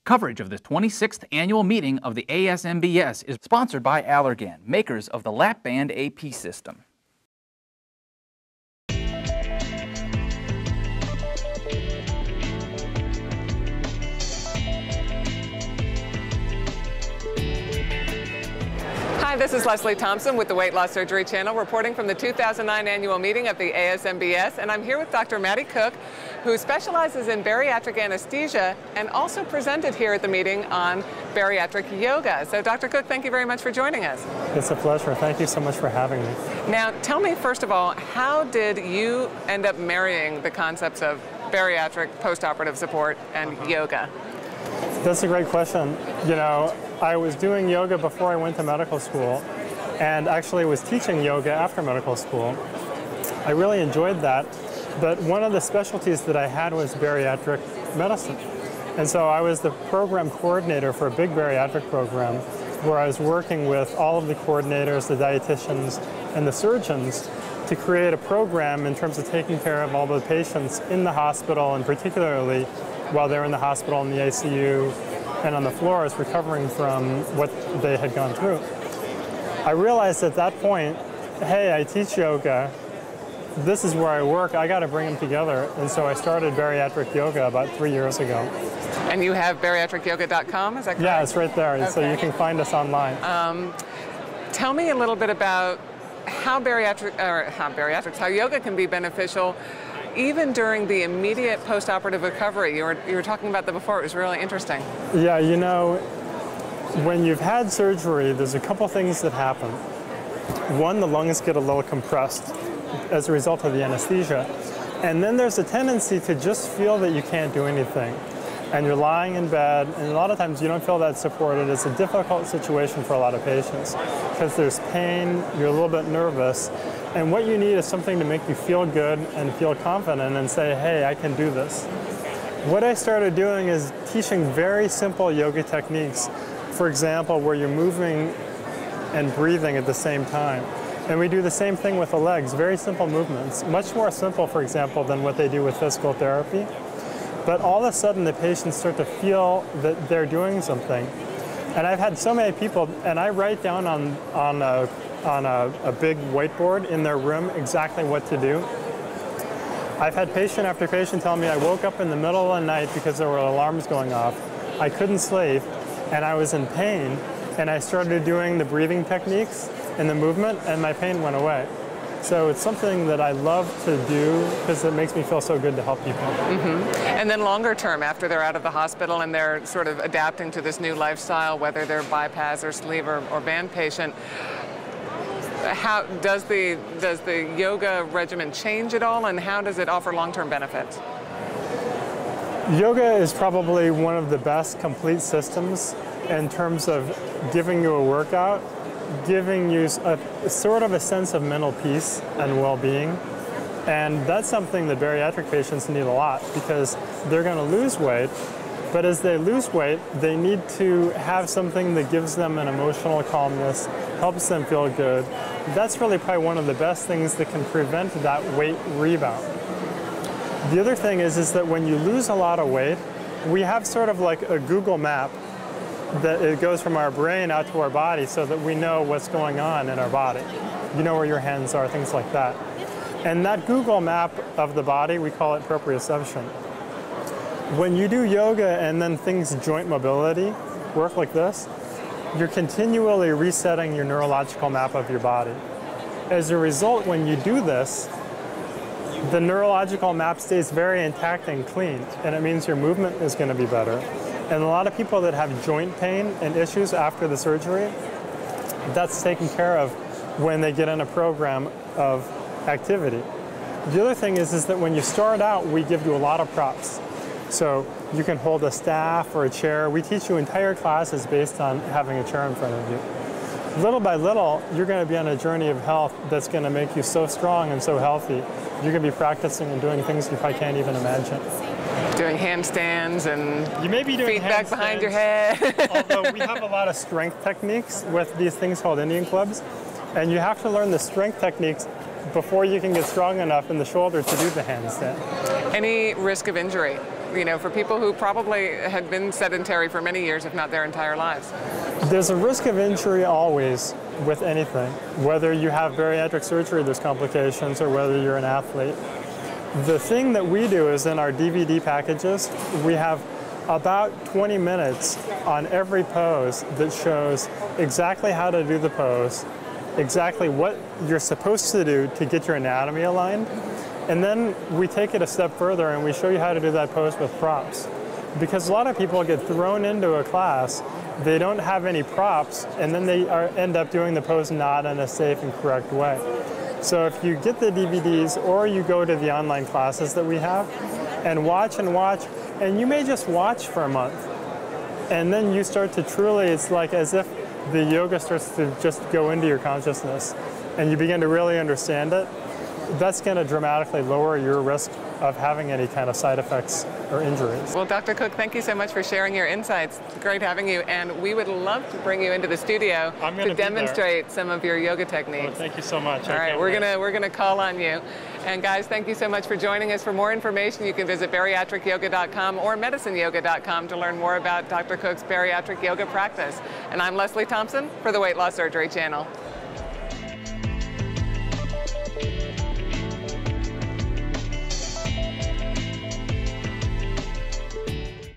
Coverage of the 26th annual meeting of the ASMBS is sponsored by Allergan, makers of the lap band AP system. Hi, this is Leslie Thompson with the Weight Loss Surgery Channel, reporting from the 2009 annual meeting of the ASMBS, and I'm here with Dr. Maddie Cook, who specializes in bariatric anesthesia and also presented here at the meeting on bariatric yoga. So, Dr. Cook, thank you very much for joining us. It's a pleasure. Thank you so much for having me. Now, tell me, first of all, how did you end up marrying the concepts of bariatric postoperative support and yoga? That's a great question. You know, I was doing yoga before I went to medical school, and actually was teaching yoga after medical school. I really enjoyed that, but one of the specialties that I had was bariatric medicine. And so I was the program coordinator for a big bariatric program where I was working with all of the coordinators, the dietitians, and the surgeons to create a program in terms of taking care of all the patients in the hospital, and particularly while they're in the hospital in the ICU and on the floors recovering from what they had gone through. I realized at that point, hey, I teach yoga, this is where I work, I got to bring them together. And so I started bariatric yoga about 3 years ago. And you have bariatricyoga.com, is that correct? Yeah, it's right there, okay. So you can find us online. Tell me a little bit about how how yoga can be beneficial even during the immediate post-operative recovery. You were talking about that before. It was really interesting. Yeah, you know, when you've had surgery, there's a couple things that happen. One, the lungs get a little compressed as a result of the anesthesia. And then there's a tendency to just feel that you can't do anything. And you're lying in bed, and a lot of times you don't feel that supported. It's a difficult situation for a lot of patients because there's pain, you're a little bit nervous, and what you need is something to make you feel good and feel confident and say, hey, I can do this. What I started doing is teaching very simple yoga techniques, for example, where you're moving and breathing at the same time. And we do the same thing with the legs, very simple movements, much more simple, for example, than what they do with physical therapy. But all of a sudden, the patients start to feel that they're doing something. And I've had so many people, and I write down on a big whiteboard in their room exactly what to do. I've had patient after patient tell me I woke up in the middle of the night because there were alarms going off. I couldn't sleep, and I was in pain, and I started doing the breathing techniques and the movement, and my pain went away. So it's something that I love to do because it makes me feel so good to help people. Mm-hmm. And then longer term, after they're out of the hospital and they're sort of adapting to this new lifestyle, whether they're bypass or sleeve or band patient, how does the yoga regimen change at all, and how does it offer long-term benefits? Yoga is probably one of the best complete systems in terms of giving you a workout, giving you a sort of a sense of mental peace and well-being. And that's something that bariatric patients need a lot because they're going to lose weight, but as they lose weight, they need to have something that gives them an emotional calmness, helps them feel good. That's really probably one of the best things that can prevent that weight rebound. The other thing is that when you lose a lot of weight, we have sort of like a Google map that it goes from our brain out to our body so that we know what's going on in our body. You know where your hands are, things like that. And that Google map of the body, we call it proprioception. When you do yoga and then things joint mobility work like this, you're continually resetting your neurological map of your body. As a result, when you do this, the neurological map stays very intact and clean, and it means your movement is going to be better. And a lot of people that have joint pain and issues after the surgery, that's taken care of when they get in a program of activity. The other thing is that when you start out, we give you a lot of props. So you can hold a staff or a chair. We teach you entire classes based on having a chair in front of you. Little by little, you're going to be on a journey of health that's going to make you so strong and so healthy. You're going to be practicing and doing things you probably can't even imagine. Doing handstands and you may be doing feet back behind your head. Although we have a lot of strength techniques with these things called Indian clubs, and you have to learn the strength techniques before you can get strong enough in the shoulder to do the handstand. Any risk of injury for people who probably had been sedentary for many years, if not their entire lives? There's a risk of injury always with anything. Whether you have bariatric surgery, there's complications, or whether you're an athlete. The thing that we do is in our DVD packages, we have about 20 minutes on every pose that shows exactly how to do the pose, exactly what you're supposed to do to get your anatomy aligned. And then we take it a step further and we show you how to do that pose with props. Because a lot of people get thrown into a class, they don't have any props, and then they end up doing the pose not in a safe and correct way. So if you get the DVDs or you go to the online classes that we have and watch, and you may just watch for a month, and then you start to truly, it's like as if the yoga starts to just go into your consciousness and you begin to really understand it. That's going to dramatically lower your risk of having any kind of side effects or injuries. Well, Dr. Cook, thank you so much for sharing your insights. It's great having you, and we would love to bring you into the studio to demonstrate some of your yoga techniques. Well, thank you so much. All right, we're gonna call on you. And guys, thank you so much for joining us. For more information, you can visit bariatricyoga.com or medicineyoga.com to learn more about Dr. Cook's bariatric yoga practice. And I'm Leslie Thompson for the Weight Loss Surgery Channel.